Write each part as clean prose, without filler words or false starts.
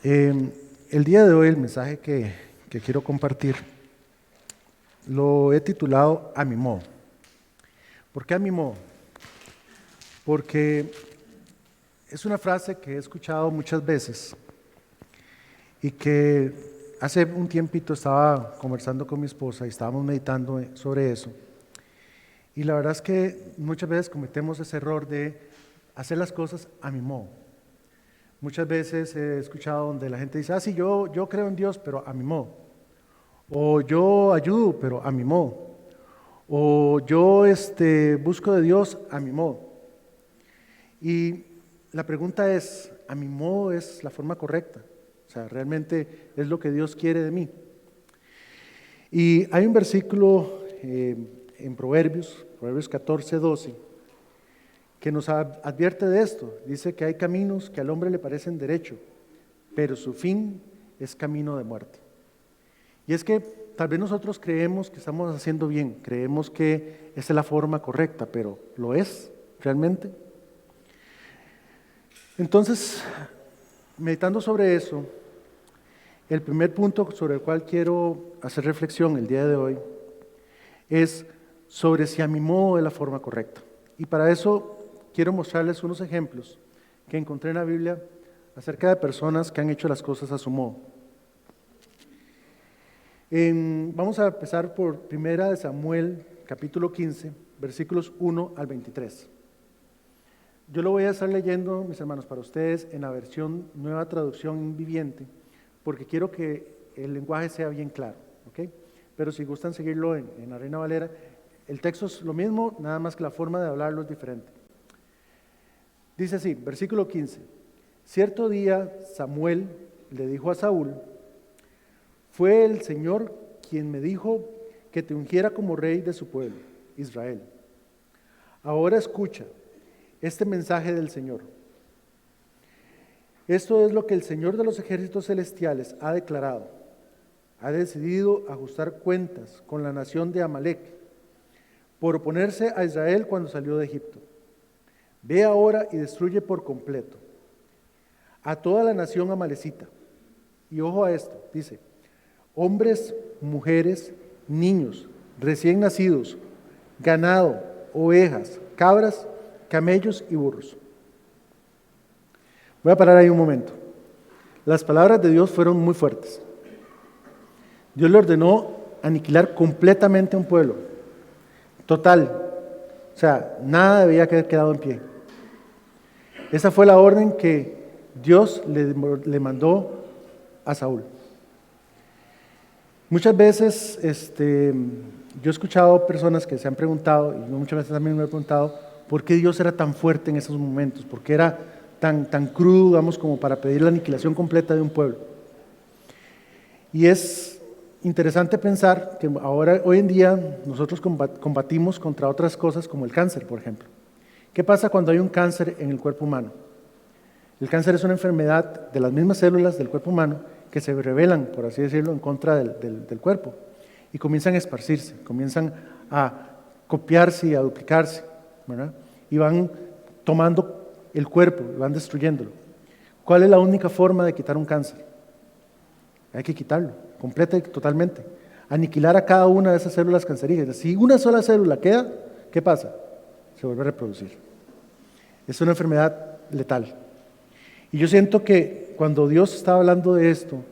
El día de hoy el mensaje que quiero compartir lo he titulado A mi modo. ¿Por qué a mi modo? Porque es una frase que he escuchado muchas veces y que hace un tiempito estaba conversando con mi esposa y estábamos meditando sobre eso. Y la verdad es que muchas veces cometemos ese error de hacer las cosas a mi modo. Muchas veces he escuchado donde la gente dice, sí, yo creo en Dios, pero a mi modo. O yo ayudo, pero a mi modo. O yo busco de Dios a mi modo. Y la pregunta es, ¿a mi modo es la forma correcta? O sea, ¿realmente es lo que Dios quiere de mí? Y hay un versículo en Proverbios 14, 12, que nos advierte de esto. Dice que hay caminos que al hombre le parecen derecho, pero su fin es camino de muerte. Y es que tal vez nosotros creemos que estamos haciendo bien, creemos que esa es la forma correcta, pero ¿lo es realmente? Entonces, meditando sobre eso, el primer punto sobre el cual quiero hacer reflexión el día de hoy es sobre si a mi modo es la forma correcta. Y para eso quiero mostrarles unos ejemplos que encontré en la Biblia acerca de personas que han hecho las cosas a su modo. Vamos a empezar por 1 Samuel, capítulo 15, versículos 1 al 23. Yo lo voy a estar leyendo, mis hermanos, para ustedes en la versión Nueva Traducción Viviente, porque quiero que el lenguaje sea bien claro, ¿ok? Pero si gustan seguirlo en la Reina Valera, el texto es lo mismo, nada más que la forma de hablarlo es diferente. Dice así, versículo 15. Cierto día Samuel le dijo a Saúl, fue el Señor quien me dijo que te ungiera como rey de su pueblo, Israel. Ahora escucha este mensaje del Señor. Esto es lo que el Señor de los ejércitos celestiales ha declarado. Ha decidido ajustar cuentas con la nación de Amalek por oponerse a Israel cuando salió de Egipto. Ve ahora y destruye por completo a toda la nación amalecita. Y ojo a esto, dice, hombres, mujeres, niños, recién nacidos, ganado, ovejas, cabras, camellos y burros. Voy a parar ahí un momento. Las palabras de Dios fueron muy fuertes. Dios le ordenó aniquilar completamente a un pueblo, total. O sea, nada debía haber quedado en pie. Esa fue la orden que Dios le mandó a Saúl. Muchas veces yo he escuchado personas que se han preguntado, y muchas veces también me he preguntado, ¿por qué Dios era tan fuerte en esos momentos? ¿Por qué era tan crudo, digamos, como para pedir la aniquilación completa de un pueblo? Y es interesante pensar que hoy en día nosotros combatimos contra otras cosas como el cáncer, por ejemplo. ¿Qué pasa cuando hay un cáncer en el cuerpo humano? El cáncer es una enfermedad de las mismas células del cuerpo humano que se rebelan, por así decirlo, en contra del cuerpo y comienzan a esparcirse, comienzan a copiarse y a duplicarse, ¿verdad? Y van tomando el cuerpo, y van destruyéndolo. ¿Cuál es la única forma de quitar un cáncer? Hay que quitarlo, completa y totalmente. Aniquilar a cada una de esas células cancerígenas. Si una sola célula queda, ¿qué pasa? Se vuelve a reproducir. Es una enfermedad letal. Y yo siento que cuando Dios estaba hablando de esto,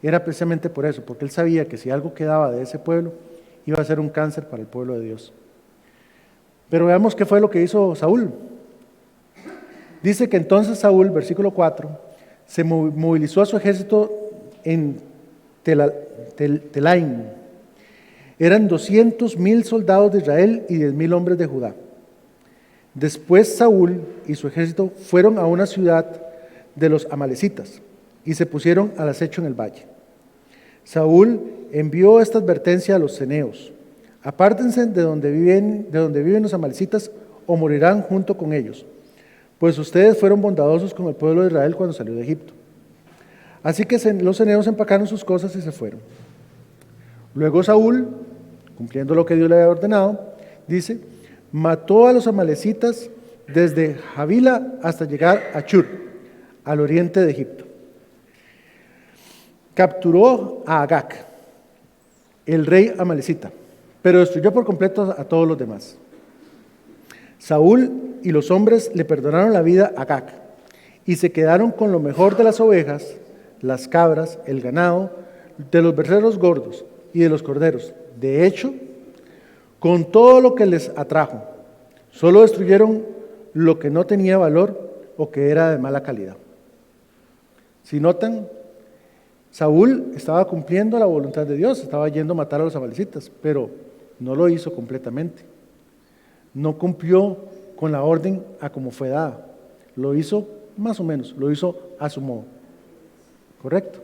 era precisamente por eso, porque Él sabía que si algo quedaba de ese pueblo, iba a ser un cáncer para el pueblo de Dios. Pero veamos qué fue lo que hizo Saúl. Dice que entonces Saúl, versículo 4, se movilizó a su ejército en Telaim. Eran 200,000 soldados de Israel y 10,000 hombres de Judá. Después Saúl y su ejército fueron a una ciudad de los amalecitas y se pusieron al acecho en el valle. Saúl envió esta advertencia a los ceneos: apártense de donde viven los amalecitas o morirán junto con ellos, pues ustedes fueron bondadosos con el pueblo de Israel cuando salió de Egipto. Así que los ceneos empacaron sus cosas y se fueron. Luego Saúl, cumpliendo lo que Dios le había ordenado, dice, mató a los amalecitas desde Javila hasta llegar a Chur, al oriente de Egipto. capturó a Agag, el rey amalecita, pero destruyó por completo a todos los demás. Saúl y los hombres le perdonaron la vida a Agag y se quedaron con lo mejor de las ovejas, las cabras, el ganado, de los becerros gordos y de los corderos. De hecho, con todo lo que les atrajo, solo destruyeron lo que no tenía valor o que era de mala calidad. Si notan, Saúl estaba cumpliendo la voluntad de Dios, estaba yendo a matar a los amalecitas, pero no lo hizo completamente. No cumplió con la orden a como fue dada. Lo hizo más o menos, lo hizo a su modo. ¿Correcto?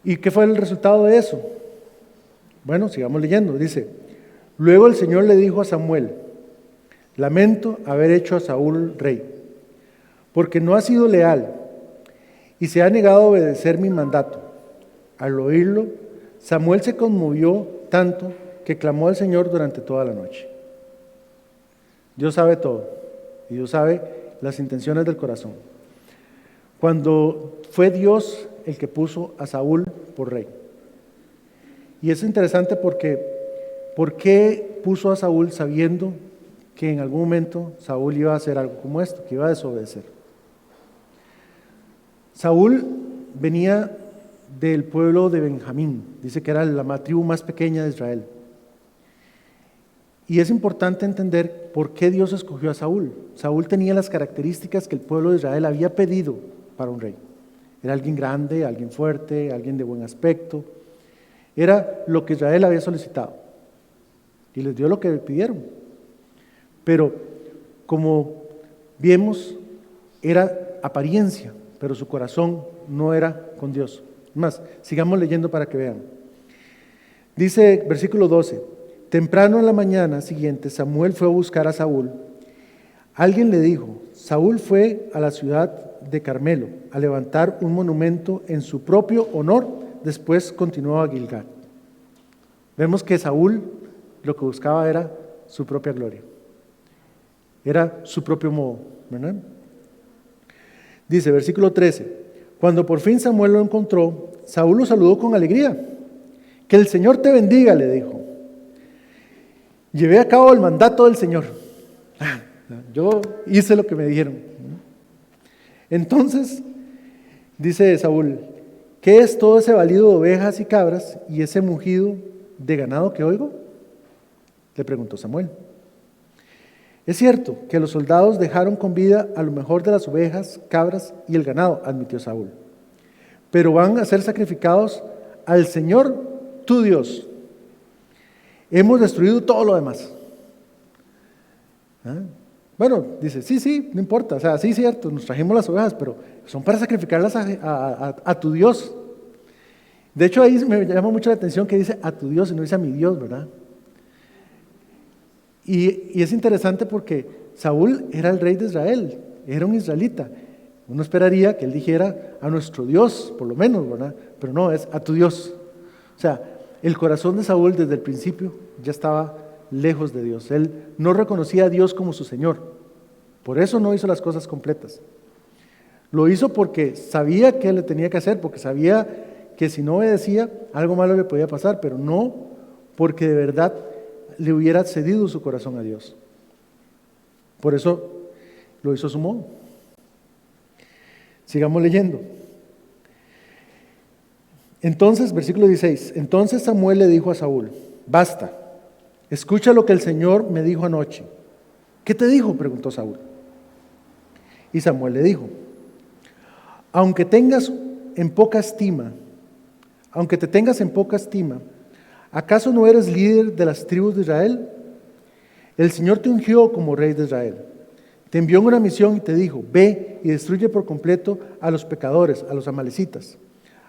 ¿Y qué fue el resultado de eso? Bueno, sigamos leyendo. Dice, luego el Señor le dijo a Samuel, lamento haber hecho a Saúl rey, porque no ha sido leal y se ha negado a obedecer mi mandato. Al oírlo, Samuel se conmovió tanto que clamó al Señor durante toda la noche. Dios sabe todo y Dios sabe las intenciones del corazón. Cuando fue Dios el que puso a Saúl por rey. Y es interesante porque, ¿por qué puso a Saúl sabiendo que en algún momento Saúl iba a hacer algo como esto, que iba a desobedecer? Saúl venía del pueblo de Benjamín, dice que era la tribu más pequeña de Israel. Y es importante entender por qué Dios escogió a Saúl. Saúl tenía las características que el pueblo de Israel había pedido para un rey. Era alguien grande, alguien fuerte, alguien de buen aspecto. Era lo que Israel había solicitado. Y les dio lo que pidieron. Pero como vimos, era apariencia, pero su corazón no era con Dios. Más, sigamos leyendo para que vean. Dice versículo 12, temprano en la mañana siguiente Samuel fue a buscar a Saúl. Alguien le dijo, Saúl fue a la ciudad de Carmelo a levantar un monumento en su propio honor, después continuó a Gilgal. Vemos que Saúl lo que buscaba era su propia gloria, era su propio modo, ¿verdad? Dice, versículo 13, cuando por fin Samuel lo encontró, Saúl lo saludó con alegría. Que el Señor te bendiga, le dijo. Llevé a cabo el mandato del Señor. Yo hice lo que me dijeron. Entonces, dice Saúl, ¿qué es todo ese balido de ovejas y cabras y ese mugido de ganado que oigo? Le preguntó Samuel. Es cierto que los soldados dejaron con vida a lo mejor de las ovejas, cabras y el ganado, admitió Saúl. Pero van a ser sacrificados al Señor tu Dios. Hemos destruido todo lo demás. Bueno, dice, sí, no importa. O sea, sí, cierto, nos trajimos las ovejas, pero son para sacrificarlas a tu Dios. De hecho, ahí me llama mucho la atención que dice a tu Dios y no dice a mi Dios, ¿verdad? Y es interesante porque Saúl era el rey de Israel, era un israelita. Uno esperaría que él dijera a nuestro Dios, por lo menos, ¿verdad? Pero no, es a tu Dios. O sea, el corazón de Saúl desde el principio ya estaba lejos de Dios. Él no reconocía a Dios como su Señor. Por eso no hizo las cosas completas. Lo hizo porque sabía que le tenía que hacer, porque sabía que si no obedecía, algo malo le podía pasar, pero no porque de verdad le hubiera cedido su corazón a Dios. Por eso lo hizo a su modo. Sigamos leyendo. Entonces, versículo 16, entonces Samuel le dijo a Saúl, basta, escucha lo que el Señor me dijo anoche. ¿Qué te dijo?, preguntó Saúl. Y Samuel le dijo, aunque te tengas en poca estima, ¿acaso no eres líder de las tribus de Israel? El Señor te ungió como rey de Israel. Te envió en una misión y te dijo, ve y destruye por completo a los pecadores, a los amalecitas,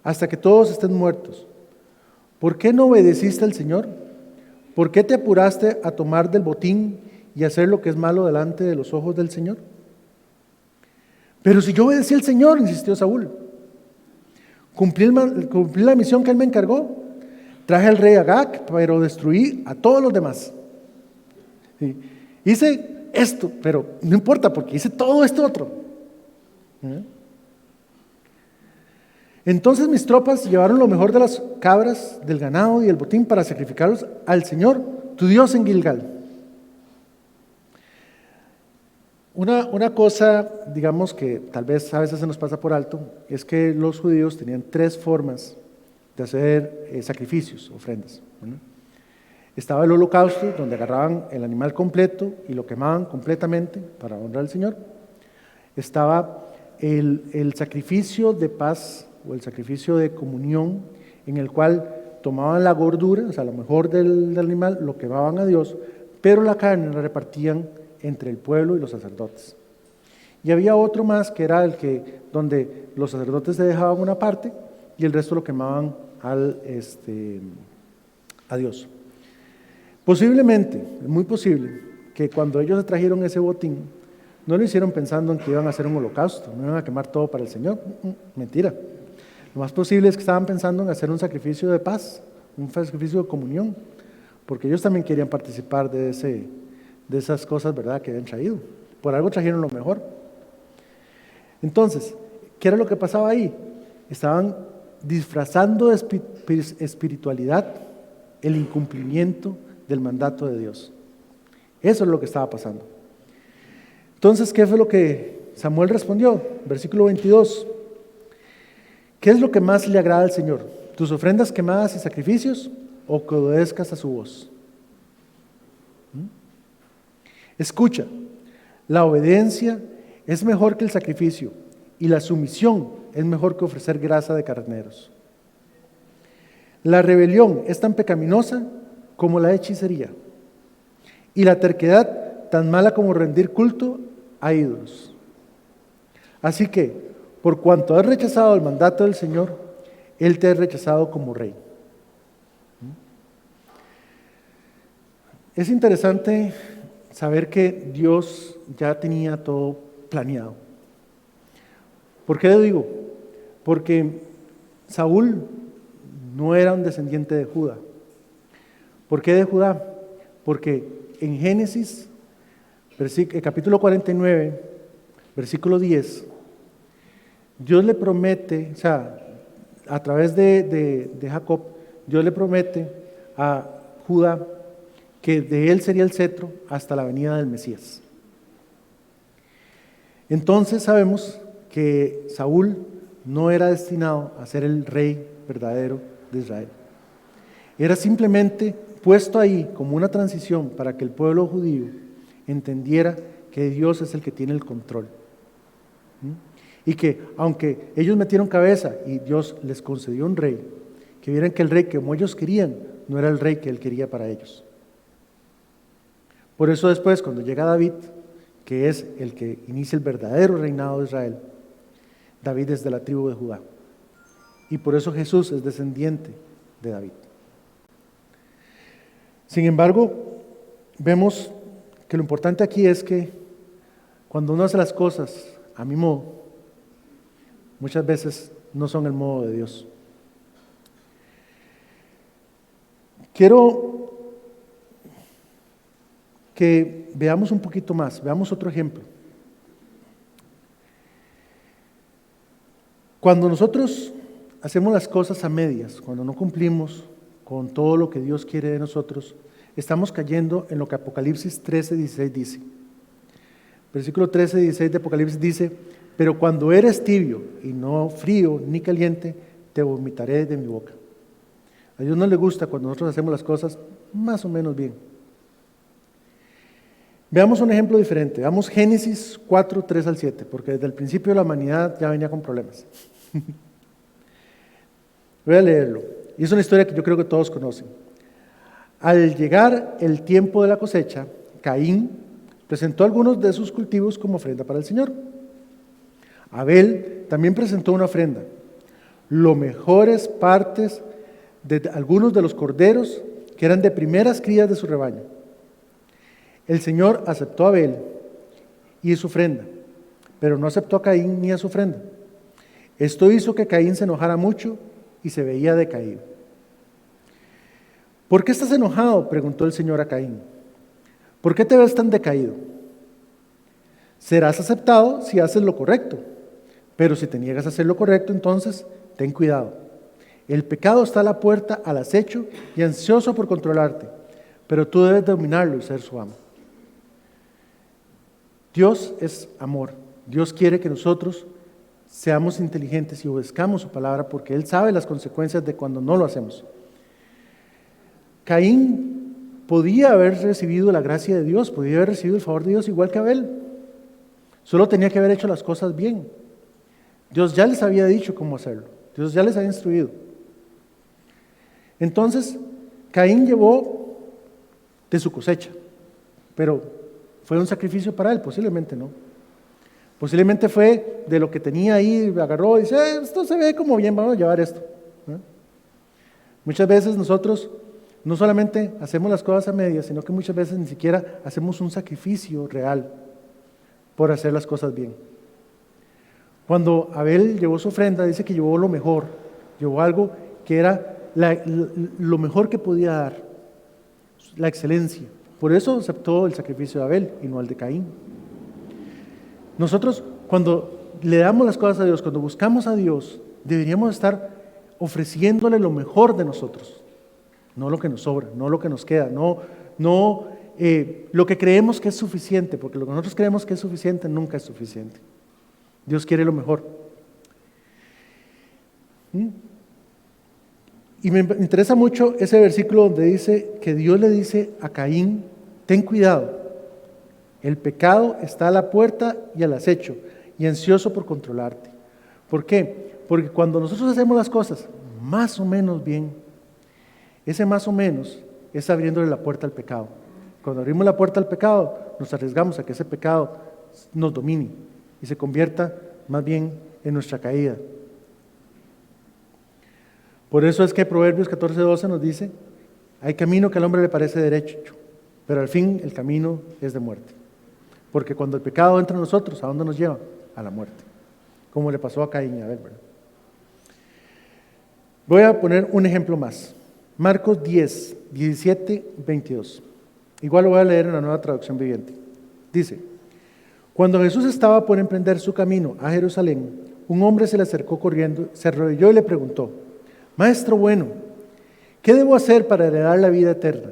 hasta que todos estén muertos. ¿Por qué no obedeciste al Señor? ¿Por qué te apuraste a tomar del botín y hacer lo que es malo delante de los ojos del Señor? Pero si yo obedecí al Señor, insistió Saúl. Cumplí la misión que él me encargó. Traje al rey Agag, pero destruí a todos los demás. Sí. Hice esto, pero no importa porque hice todo esto otro. Entonces mis tropas llevaron lo mejor de las cabras, del ganado y el botín para sacrificarlos al Señor, tu Dios, en Gilgal. Una cosa, digamos, que tal vez a veces se nos pasa por alto, es que los judíos tenían 3 formas de hacer sacrificios, ofrendas, ¿no? Estaba el holocausto, donde agarraban el animal completo y lo quemaban completamente para honrar al Señor. Estaba el sacrificio de paz o el sacrificio de comunión, en el cual tomaban la gordura, o sea, lo mejor del animal, lo quemaban a Dios, pero la carne la repartían entre el pueblo y los sacerdotes. Y había otro más, que era el que, donde los sacerdotes se dejaban una parte y el resto lo quemaban a Dios. Posiblemente, es muy posible, que cuando ellos trajeron ese botín, no lo hicieron pensando en que iban a hacer un holocausto, no iban a quemar todo para el Señor. Mentira. Lo más posible es que estaban pensando en hacer un sacrificio de paz, un sacrificio de comunión, porque ellos también querían participar de esas cosas, ¿verdad?, que habían traído. Por algo trajeron lo mejor. Entonces, ¿qué era lo que pasaba ahí? Estaban disfrazando de espiritualidad el incumplimiento del mandato de Dios. Eso es lo que estaba pasando. Entonces, ¿qué fue lo que Samuel respondió? Versículo 22. ¿Qué es lo que más le agrada al Señor? ¿Tus ofrendas quemadas y sacrificios, o que obedezcas a su voz? Escucha, la obediencia es mejor que el sacrificio, y la sumisión es mejor que ofrecer grasa de carneros. La rebelión es tan pecaminosa como la hechicería, y la terquedad tan mala como rendir culto a ídolos. Así que, por cuanto has rechazado el mandato del Señor, Él te ha rechazado como rey. Es interesante saber que Dios ya tenía todo planeado. ¿Por qué lo digo? Porque Saúl no era un descendiente de Judá. ¿Por qué de Judá? Porque en Génesis, capítulo 49, versículo 10, Dios le promete, o sea, a través de Jacob, Dios le promete a Judá que de él sería el cetro hasta la venida del Mesías. Entonces sabemos que Saúl no era destinado a ser el rey verdadero de Israel. Era simplemente puesto ahí como una transición para que el pueblo judío entendiera que Dios es el que tiene el control. Y que aunque ellos metieron cabeza y Dios les concedió un rey, que vieran que el rey que como ellos querían no era el rey que él quería para ellos. Por eso después, cuando llega David, que es el que inicia el verdadero reinado de Israel, David es de la tribu de Judá. Y por eso Jesús es descendiente de David. Sin embargo, vemos que lo importante aquí es que cuando uno hace las cosas a mi modo, muchas veces no son el modo de Dios. Quiero que veamos un poquito más, veamos otro ejemplo. Cuando nosotros hacemos las cosas a medias, cuando no cumplimos con todo lo que Dios quiere de nosotros, estamos cayendo en lo que Apocalipsis 13:16 dice. Versículo 13:16 de Apocalipsis dice: pero cuando eres tibio y no frío ni caliente, te vomitaré de mi boca. A Dios no le gusta cuando nosotros hacemos las cosas más o menos bien. Veamos un ejemplo diferente. Veamos Génesis 4:3-7, porque desde el principio de la humanidad ya venía con problemas. Voy a leerlo. Y es una historia que yo creo que todos conocen. Al llegar el tiempo de la cosecha, Caín presentó algunos de sus cultivos como ofrenda para el Señor. Abel también presentó una ofrenda, los mejores partes de algunos de los corderos que eran de primeras crías de su rebaño. El Señor aceptó a Abel y su ofrenda, pero no aceptó a Caín ni a su ofrenda. Esto hizo que Caín se enojara mucho y se veía decaído. ¿Por qué estás enojado?, preguntó el Señor a Caín. ¿Por qué te ves tan decaído? Serás aceptado si haces lo correcto, Pero si te niegas a hacer lo correcto, entonces ten cuidado. El pecado está a la puerta, al acecho y ansioso por controlarte, pero tú debes dominarlo y ser su amo. Dios es amor. Dios quiere que nosotros seamos inteligentes y obedezcamos su palabra porque Él sabe las consecuencias de cuando no lo hacemos. Caín podía haber recibido la gracia de Dios, podía haber recibido el favor de Dios igual que Abel. Solo tenía que haber hecho las cosas bien. Dios ya les había dicho cómo hacerlo. Dios ya les había instruido. Entonces, Caín llevó de su cosecha, pero ¿fue un sacrificio para él? Posiblemente no. Posiblemente fue de lo que tenía ahí, agarró y dice, esto se ve como bien, vamos a llevar esto. Muchas veces nosotros no solamente hacemos las cosas a medias, sino que muchas veces ni siquiera hacemos un sacrificio real por hacer las cosas bien. Cuando Abel llevó su ofrenda, dice que llevó lo mejor, llevó algo que era lo mejor que podía dar, la excelencia. Por eso aceptó el sacrificio de Abel y no el de Caín. Nosotros, cuando le damos las cosas a Dios, cuando buscamos a Dios, deberíamos estar ofreciéndole lo mejor de nosotros, no lo que nos sobra, no lo que nos queda, no lo que creemos que es suficiente, porque lo que nosotros creemos que es suficiente nunca es suficiente. Dios quiere lo mejor. Y me interesa mucho ese versículo donde dice que Dios le dice a Caín, ten cuidado, el pecado está a la puerta y al acecho, y ansioso por controlarte. ¿Por qué? Porque cuando nosotros hacemos las cosas más o menos bien, ese más o menos es abriéndole la puerta al pecado. Cuando abrimos la puerta al pecado, nos arriesgamos a que ese pecado nos domine y se convierta más bien en nuestra caída. Por eso es que Proverbios 14:12 nos dice, hay camino que al hombre le parece derecho, pero al fin el camino es de muerte. Porque cuando el pecado entra en nosotros, ¿a dónde nos lleva? A la muerte. Como le pasó a Caín y a Abel, ¿verdad? Voy a poner un ejemplo más. Marcos 10, 17, 22. Igual lo voy a leer en la Nueva Traducción Viviente. Dice, cuando Jesús estaba por emprender su camino a Jerusalén, un hombre se le acercó corriendo, se arrodilló y le preguntó, Maestro bueno, ¿qué debo hacer para heredar la vida eterna?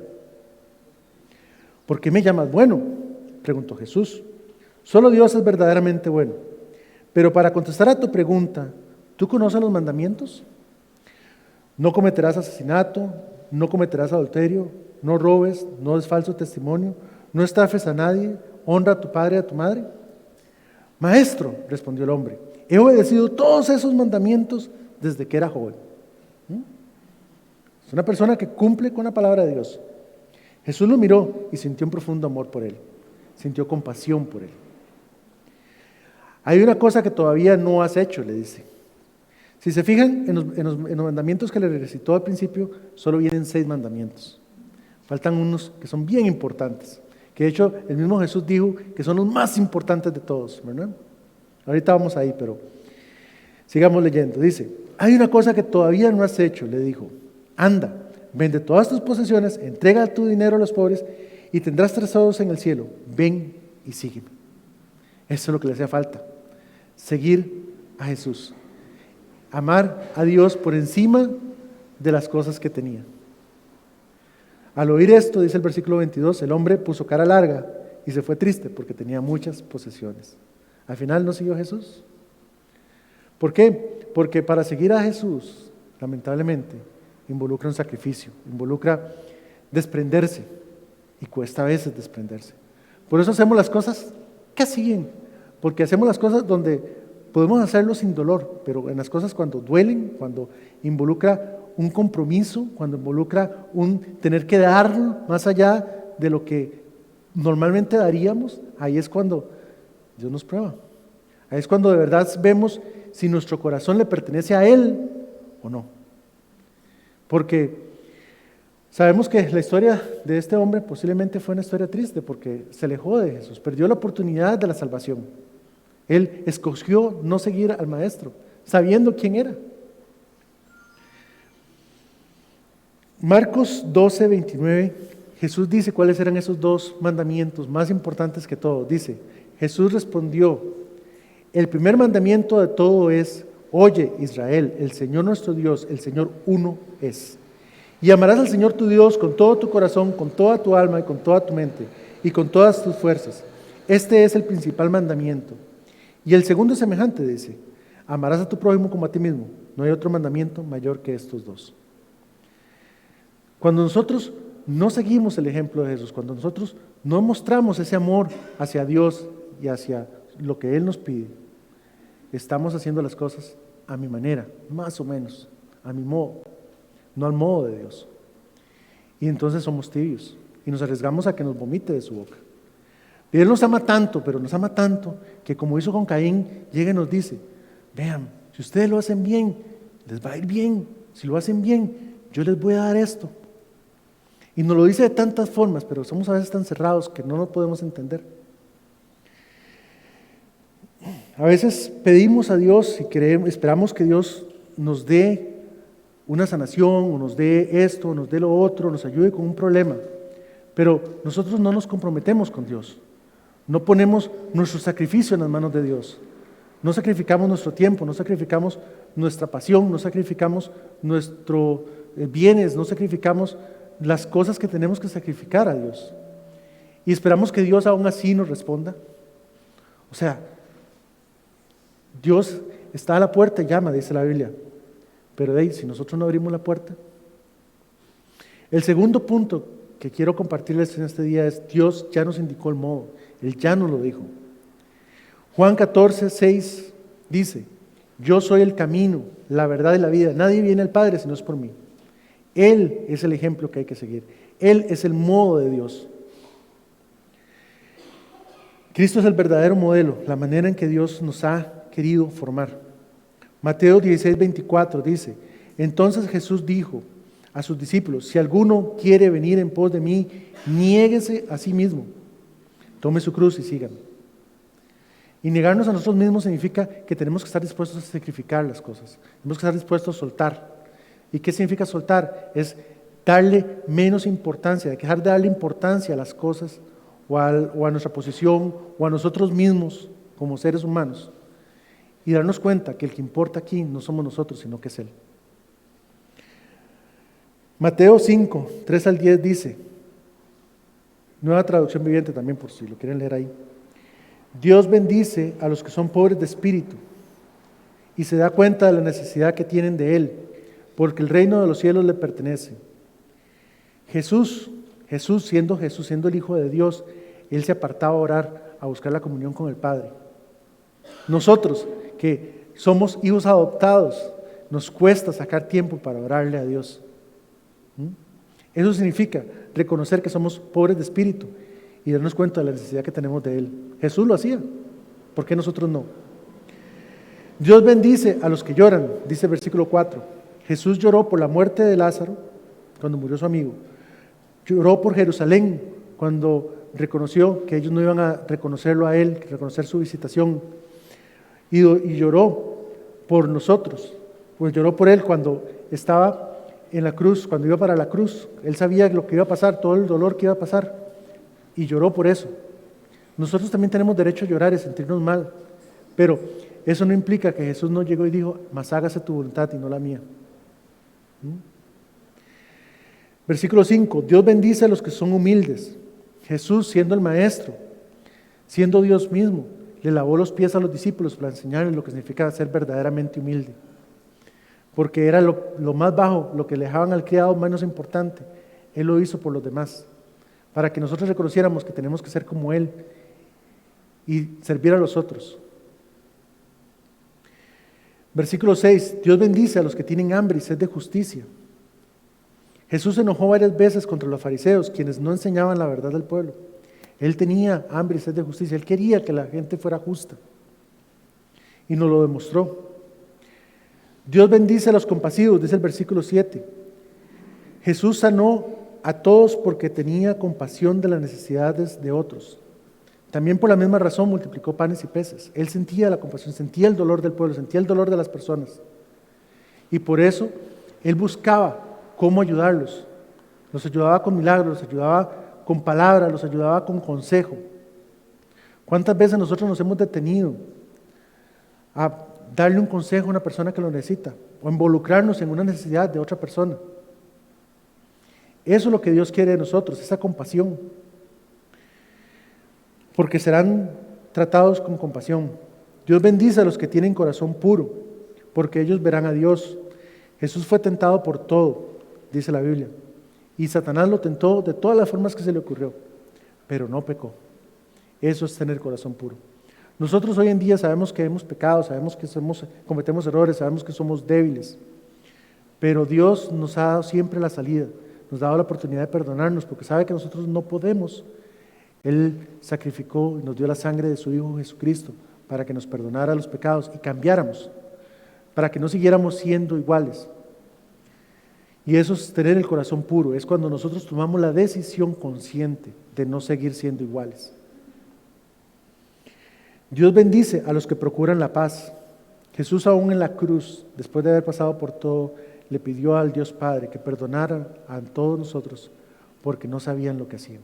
¿Por qué me llamas bueno?, preguntó Jesús. Solo Dios es verdaderamente bueno. Pero para contestar a tu pregunta, ¿tú conoces los mandamientos? No cometerás asesinato, no cometerás adulterio, no robes, no des falso testimonio, no estafes a nadie, honra a tu padre y a tu madre. Maestro, respondió el hombre, he obedecido todos esos mandamientos desde que era joven. Es una persona que cumple con la palabra de Dios. Jesús lo miró y sintió un profundo amor por él, sintió compasión por él. Hay una cosa que todavía no has hecho, le dice. Si se fijan en los mandamientos que le recitó al principio, solo vienen 6 mandamientos. Faltan unos que son bien importantes, que de hecho el mismo Jesús dijo que son los más importantes de todos, ¿verdad? Ahorita vamos ahí, pero sigamos leyendo. Dice, hay una cosa que todavía no has hecho, le dijo. Anda, vende todas tus posesiones, entrega tu dinero a los pobres y tendrás tesoros en el cielo. Ven y sígueme. Eso es lo que le hacía falta. Seguir a Jesús. Amar a Dios por encima de las cosas que tenía. Al oír esto, dice el versículo 22, el hombre puso cara larga y se fue triste porque tenía muchas posesiones. Al final no siguió a Jesús. ¿Por qué? Porque para seguir a Jesús, lamentablemente, involucra un sacrificio, involucra desprenderse y cuesta a veces desprenderse. Por eso hacemos las cosas casi bien, porque hacemos las cosas donde podemos hacerlo sin dolor, pero en las cosas cuando duelen, cuando involucra un compromiso, cuando involucra un tener que dar más allá de lo que normalmente daríamos, ahí es cuando Dios nos prueba. Ahí es cuando de verdad vemos si nuestro corazón le pertenece a Él o no. Porque sabemos que la historia de este hombre posiblemente fue una historia triste porque se alejó de Jesús, perdió la oportunidad de la salvación. Él escogió no seguir al maestro, sabiendo quién era. Marcos 12, 29, Jesús dice cuáles eran esos 2 mandamientos más importantes que todo. Dice, Jesús respondió, El primer mandamiento de todo es: oye, Israel, el Señor nuestro Dios, el Señor uno es. Y amarás al Señor tu Dios con todo tu corazón, con toda tu alma y con toda tu mente y con todas tus fuerzas. Este es el principal mandamiento. Y el segundo es semejante, dice: amarás a tu prójimo como a ti mismo. No hay otro mandamiento mayor que estos dos. Cuando nosotros no seguimos el ejemplo de Jesús, cuando nosotros no mostramos ese amor hacia Dios y hacia lo que Él nos pide, estamos haciendo las cosas a mi manera, más o menos, a mi modo, no al modo de Dios. Y entonces somos tibios y nos arriesgamos a que nos vomite de su boca. Y Él nos ama tanto, pero nos ama tanto, que como hizo con Caín, llega y nos dice: vean, si ustedes lo hacen bien, les va a ir bien. Si lo hacen bien, yo les voy a dar esto. Y nos lo dice de tantas formas, pero somos a veces tan cerrados que no lo podemos entender. A veces pedimos a Dios y esperamos que Dios nos dé una sanación, o nos dé esto, o nos dé lo otro, nos ayude con un problema. Pero nosotros no nos comprometemos con Dios. No ponemos nuestro sacrificio en las manos de Dios. No sacrificamos nuestro tiempo, no sacrificamos nuestra pasión, no sacrificamos nuestros bienes, no sacrificamos las cosas que tenemos que sacrificar a Dios. Y esperamos que Dios aún así nos responda. O sea, Dios está a la puerta y llama, dice la Biblia. Pero si nosotros no abrimos la puerta. El segundo punto que quiero compartirles en este día es: Dios ya nos indicó el modo. Él ya nos lo dijo. Juan 14:6 dice: yo soy el camino, la verdad y la vida. Nadie viene al Padre si no es por mí. Él es el ejemplo que hay que seguir. Él es el modo de Dios. Cristo es el verdadero modelo, la manera en que Dios nos ha querido formar. Mateo 16:24 dice: entonces Jesús dijo a sus discípulos: si alguno quiere venir en pos de mí, niéguese a sí mismo, tome su cruz y sígame. Y negarnos a nosotros mismos significa que tenemos que estar dispuestos a sacrificar las cosas, tenemos que estar dispuestos a soltar. ¿Y qué significa soltar? Es darle menos importancia, dejar de darle importancia a las cosas o a nuestra posición o a nosotros mismos como seres humanos, y darnos cuenta que el que importa aquí no somos nosotros, sino que es Él. Mateo 5:3-10 dice, nueva traducción viviente también, por si lo quieren leer ahí: Dios bendice a los que son pobres de espíritu y se da cuenta de la necesidad que tienen de Él, porque el reino de los cielos le pertenece. Jesús siendo el Hijo de Dios, Él se apartaba a orar, a buscar la comunión con el Padre. Nosotros, que somos hijos adoptados, nos cuesta sacar tiempo para orarle a Dios. Eso significa reconocer que somos pobres de espíritu y darnos cuenta de la necesidad que tenemos de Él. Jesús lo hacía, ¿por qué nosotros no? Dios bendice a los que lloran, dice el versículo 4. Jesús lloró por la muerte de Lázaro, cuando murió su amigo. Lloró por Jerusalén, cuando reconoció que ellos no iban a reconocerlo a Él, reconocer su visitación. Y lloró por nosotros, pues lloró por Él cuando estaba en la cruz, cuando iba para la cruz. Él sabía lo que iba a pasar, todo el dolor que iba a pasar, y lloró por eso. Nosotros también tenemos derecho a llorar y sentirnos mal, pero eso no implica que Jesús no llegó y dijo: mas hágase tu voluntad y no la mía. Versículo 5: Dios bendice a los que son humildes. Jesús, siendo el maestro, siendo Dios mismo, le lavó los pies a los discípulos para enseñarles lo que significa ser verdaderamente humilde, porque era lo más bajo, lo que le dejaban al criado menos importante. Él lo hizo por los demás, para que nosotros reconociéramos que tenemos que ser como Él y servir a los otros. Versículo 6: Dios bendice a los que tienen hambre y sed de justicia. Jesús se enojó varias veces contra los fariseos, quienes no enseñaban la verdad del pueblo. Él tenía hambre y sed de justicia, Él quería que la gente fuera justa y nos lo demostró. Dios bendice a los compasivos, dice el versículo 7. Jesús sanó a todos porque tenía compasión de las necesidades de otros. También por la misma razón multiplicó panes y peces. Él sentía la compasión, sentía el dolor del pueblo, sentía el dolor de las personas. Y por eso Él buscaba cómo ayudarlos. Los ayudaba con milagros, los ayudaba con palabras, los ayudaba con consejo. ¿Cuántas veces nosotros nos hemos detenido a darle un consejo a una persona que lo necesita, o involucrarnos en una necesidad de otra persona. Eso es lo que Dios quiere de nosotros, esa compasión. Porque serán tratados con compasión. Dios bendice a los que tienen corazón puro, porque ellos verán a Dios. Jesús fue tentado por todo, dice la Biblia, y Satanás lo tentó de todas las formas que se le ocurrió, pero no pecó. Eso es tener corazón puro. Nosotros hoy en día sabemos que hemos pecado, sabemos que cometemos errores, sabemos que somos débiles, pero Dios nos ha dado siempre la salida, nos ha dado la oportunidad de perdonarnos, porque sabe que nosotros no podemos. Él sacrificó y nos dio la sangre de su Hijo Jesucristo para que nos perdonara los pecados y cambiáramos, para que no siguiéramos siendo iguales. Y eso es tener el corazón puro, es cuando nosotros tomamos la decisión consciente de no seguir siendo iguales. Dios bendice a los que procuran la paz. Jesús, aún en la cruz, después de haber pasado por todo, le pidió al Dios Padre que perdonara a todos nosotros porque no sabían lo que hacían.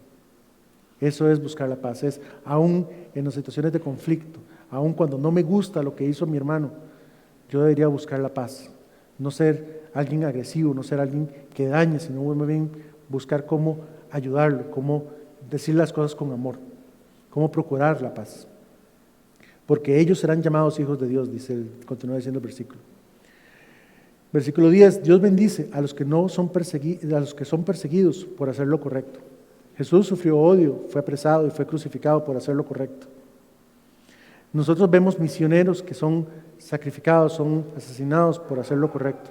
Eso es buscar la paz, es aún en las situaciones de conflicto, aún cuando no me gusta lo que hizo mi hermano, yo debería buscar la paz, no ser alguien agresivo, no ser alguien que dañe, sino más bien buscar cómo ayudarlo, cómo decir las cosas con amor, cómo procurar la paz. Porque ellos serán llamados hijos de Dios, continúa diciendo el versículo. Versículo 10, Dios bendice a los que son perseguidos por hacer lo correcto. Jesús sufrió odio, fue apresado y fue crucificado por hacer lo correcto. Nosotros vemos misioneros que son sacrificados, son asesinados por hacer lo correcto.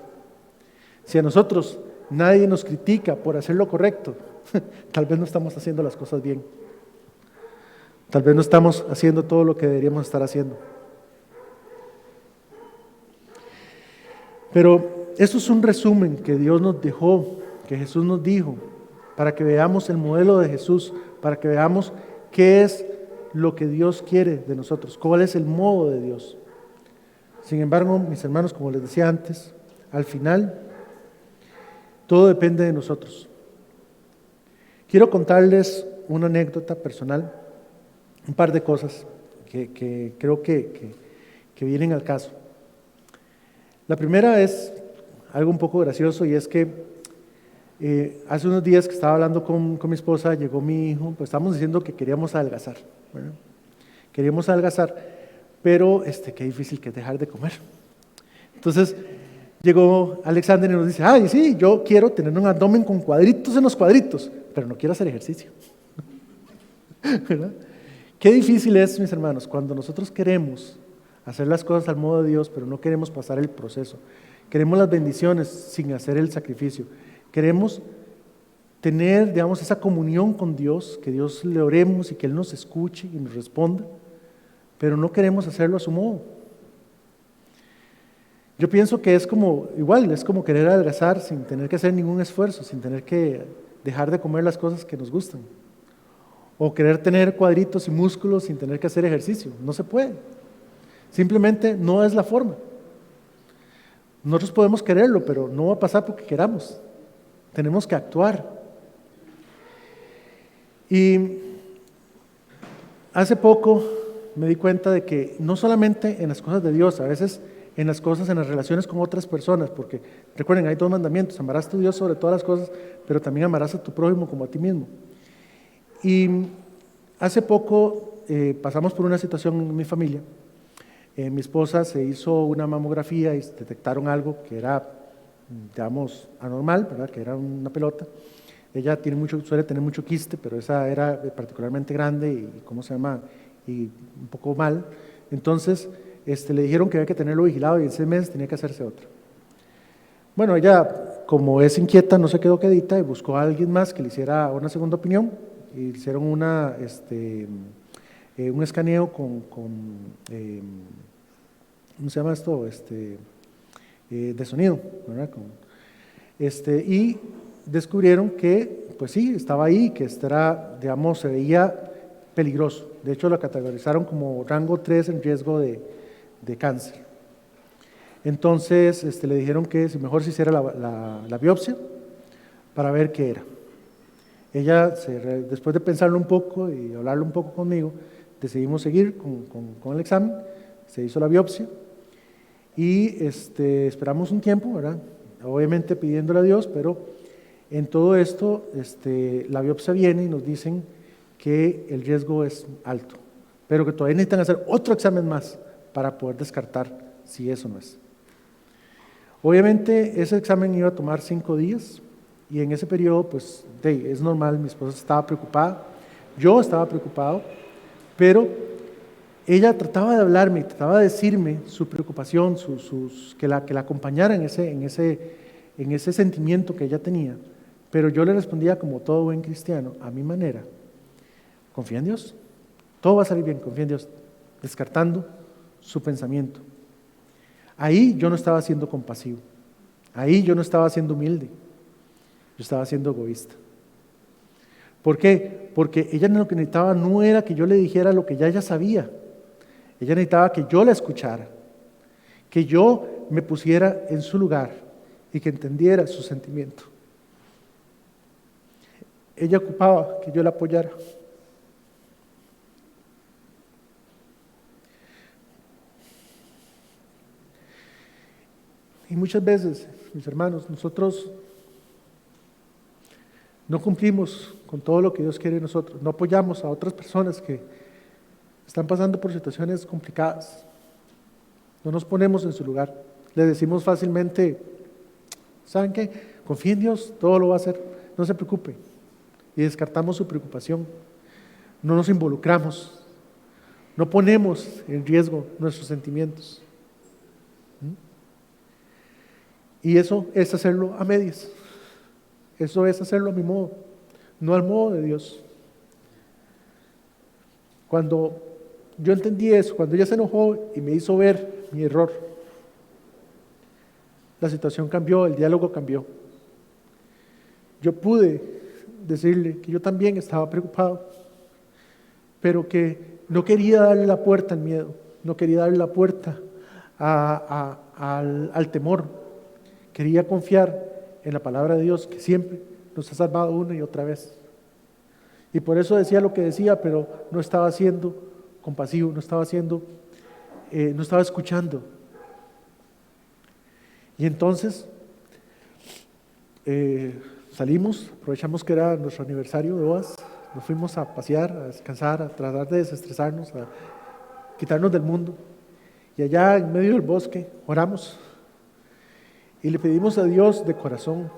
Si a nosotros nadie nos critica por hacer lo correcto, tal vez no estamos haciendo las cosas bien. Tal vez no estamos haciendo todo lo que deberíamos estar haciendo. Pero eso es un resumen que Dios nos dejó, que Jesús nos dijo, para que veamos el modelo de Jesús, para que veamos qué es lo que Dios quiere de nosotros, cuál es el modo de Dios. Sin embargo, mis hermanos, como les decía antes, al final todo depende de nosotros. Quiero contarles una anécdota personal, un par de cosas que creo que vienen al caso. La primera es algo un poco gracioso y es que hace unos días que estaba hablando con mi esposa, llegó mi hijo, pues estábamos diciendo que queríamos adelgazar, ¿verdad? Queríamos adelgazar, pero qué difícil que es dejar de comer. Entonces llegó Alexander y nos dice, ay sí, yo quiero tener un abdomen con cuadritos en los cuadritos, pero no quiero hacer ejercicio. ¿Verdad? Qué difícil es, mis hermanos, cuando nosotros queremos hacer las cosas al modo de Dios, pero no queremos pasar el proceso. Queremos las bendiciones sin hacer el sacrificio. Queremos tener, digamos, esa comunión con Dios, que Dios le oremos y que Él nos escuche y nos responda, pero no queremos hacerlo a su modo. Yo pienso que es como querer adelgazar sin tener que hacer ningún esfuerzo, sin tener que dejar de comer las cosas que nos gustan. O querer tener cuadritos y músculos sin tener que hacer ejercicio. No se puede. Simplemente no es la forma. Nosotros podemos quererlo, pero no va a pasar porque queramos. Tenemos que actuar. Y hace poco me di cuenta de que no solamente en las cosas de Dios, a veces en las relaciones con otras personas, porque recuerden, hay 2 mandamientos: amarás a tu Dios sobre todas las cosas, pero también amarás a tu prójimo como a ti mismo. Y hace poco pasamos por una situación en mi familia. Mi esposa se hizo una mamografía y detectaron algo que era, digamos, anormal, ¿verdad? Que era una pelota. Ella suele tener mucho quiste, pero esa era particularmente grande y un poco mal. Entonces le dijeron que había que tenerlo vigilado y en 6 meses tenía que hacerse otra. Bueno, ella, como es inquieta, no se quedó quedita y buscó a alguien más que le hiciera una segunda opinión. Y hicieron un escaneo con ¿cómo se llama esto? De sonido, ¿verdad? Y descubrieron que, pues sí, estaba ahí, que digamos, se veía peligroso. De hecho, lo categorizaron como rango 3 en riesgo de cáncer. Entonces, le dijeron que mejor se hiciera la biopsia para ver qué era. Ella, después de pensarlo un poco y hablarlo un poco conmigo, decidimos seguir con el examen. Se hizo la biopsia y esperamos un tiempo, ¿verdad? Obviamente pidiéndole a Dios, pero en todo esto la biopsia viene y nos dicen que el riesgo es alto, pero que todavía necesitan hacer otro examen más para poder descartar si eso no es. Obviamente ese examen iba a tomar 5 días y en ese periodo pues es normal, mi esposa estaba preocupada, yo estaba preocupado, pero ella trataba de hablarme, trataba de decirme su preocupación, que la acompañara en ese sentimiento que ella tenía, pero yo le respondía como todo buen cristiano, a mi manera: confía en Dios, todo va a salir bien, confía en Dios, descartando su pensamiento. Ahí yo no estaba siendo compasivo, ahí yo no estaba siendo humilde, yo estaba siendo egoísta. ¿Por qué? Porque ella lo que necesitaba no era que yo le dijera lo que ya ella sabía, ella necesitaba que yo la escuchara, que yo me pusiera en su lugar y que entendiera su sentimiento. Ella ocupaba que yo la apoyara. Y muchas veces, mis hermanos, nosotros no cumplimos con todo lo que Dios quiere de nosotros, no apoyamos a otras personas que están pasando por situaciones complicadas, no nos ponemos en su lugar, le decimos fácilmente: ¿saben qué? Confía en Dios, todo lo va a hacer, no se preocupe, y descartamos su preocupación, no nos involucramos, no ponemos en riesgo nuestros sentimientos. Y eso es hacerlo a medias, eso es hacerlo a mi modo, no al modo de Dios. Cuando yo entendí eso, cuando ella se enojó y me hizo ver mi error, la situación cambió, el diálogo cambió. Yo pude decirle que yo también estaba preocupado, pero que no quería darle la puerta al miedo, no quería darle la puerta al temor. Quería confiar en la palabra de Dios, que siempre nos ha salvado una y otra vez. Y por eso decía lo que decía, pero no estaba siendo compasivo, no estaba escuchando. Y entonces salimos, aprovechamos que era nuestro aniversario de bodas, nos fuimos a pasear, a descansar, a tratar de desestresarnos, a quitarnos del mundo. Y allá en medio del bosque oramos y le pedimos a Dios de corazón,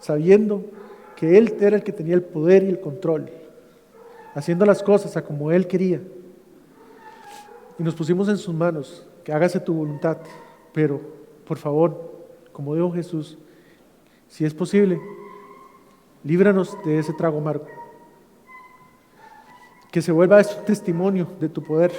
sabiendo que Él era el que tenía el poder y el control, haciendo las cosas a como Él quería. Y nos pusimos en sus manos: que hágase tu voluntad, pero por favor, como dijo Jesús, si es posible, líbranos de ese trago amargo. Que se vuelva eso un testimonio de tu poder.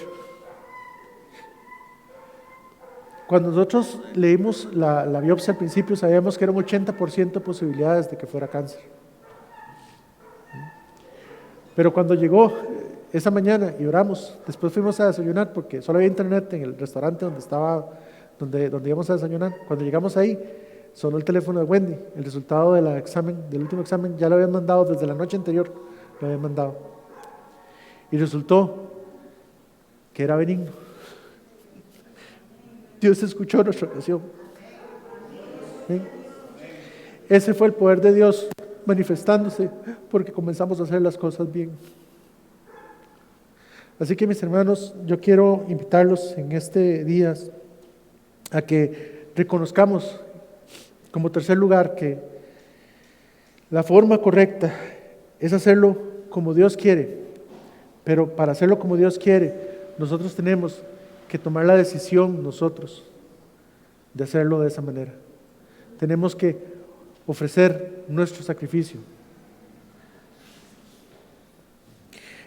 Cuando nosotros leímos la biopsia al principio, sabíamos que era un 80% de posibilidades de que fuera cáncer. Pero cuando llegó esa mañana y oramos, después fuimos a desayunar porque solo había internet en el restaurante donde íbamos a desayunar. Cuando llegamos ahí, sonó el teléfono de Wendy. El resultado del último examen, ya lo habían mandado desde la noche anterior, lo habían mandado. Y resultó que era benigno. Dios escuchó nuestra oración. ¿Sí? Ese fue el poder de Dios manifestándose porque comenzamos a hacer las cosas bien. Así que, mis hermanos, yo quiero invitarlos en este día a que reconozcamos, como tercer lugar, que la forma correcta es hacerlo como Dios quiere, pero para hacerlo como Dios quiere, nosotros tenemos que tomar la decisión nosotros de hacerlo de esa manera. Tenemos que ofrecer nuestro sacrificio.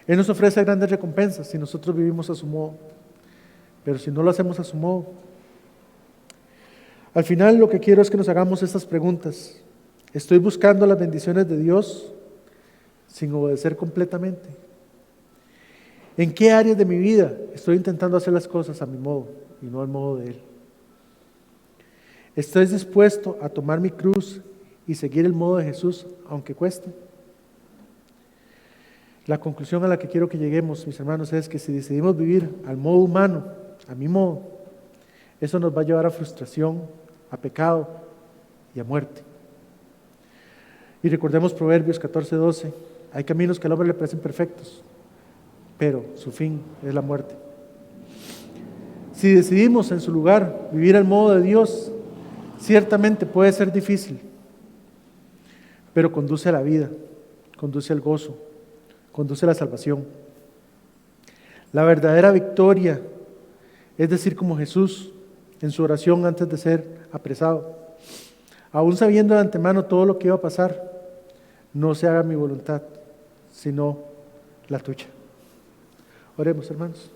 Él nos ofrece grandes recompensas si nosotros vivimos a su modo, pero si no lo hacemos a su modo. Al final lo que quiero es que nos hagamos estas preguntas. ¿Estoy buscando las bendiciones de Dios sin obedecer completamente? ¿En qué áreas de mi vida estoy intentando hacer las cosas a mi modo y no al modo de Él? ¿Estoy dispuesto a tomar mi cruz y seguir el modo de Jesús, aunque cueste? La conclusión a la que quiero que lleguemos, mis hermanos, es que si decidimos vivir al modo humano, a mi modo, Eso nos va a llevar a frustración, a pecado y a muerte. Y recordemos Proverbios 14:12. Hay caminos que al hombre le parecen perfectos, pero su fin es la muerte. Si decidimos en su lugar vivir al modo de Dios, ciertamente puede ser difícil, pero conduce a la vida, conduce al gozo, conduce a la salvación. La verdadera victoria es decir como Jesús en su oración antes de ser apresado, aún sabiendo de antemano todo lo que iba a pasar: no se haga mi voluntad, sino la tuya. Oremos, hermanos.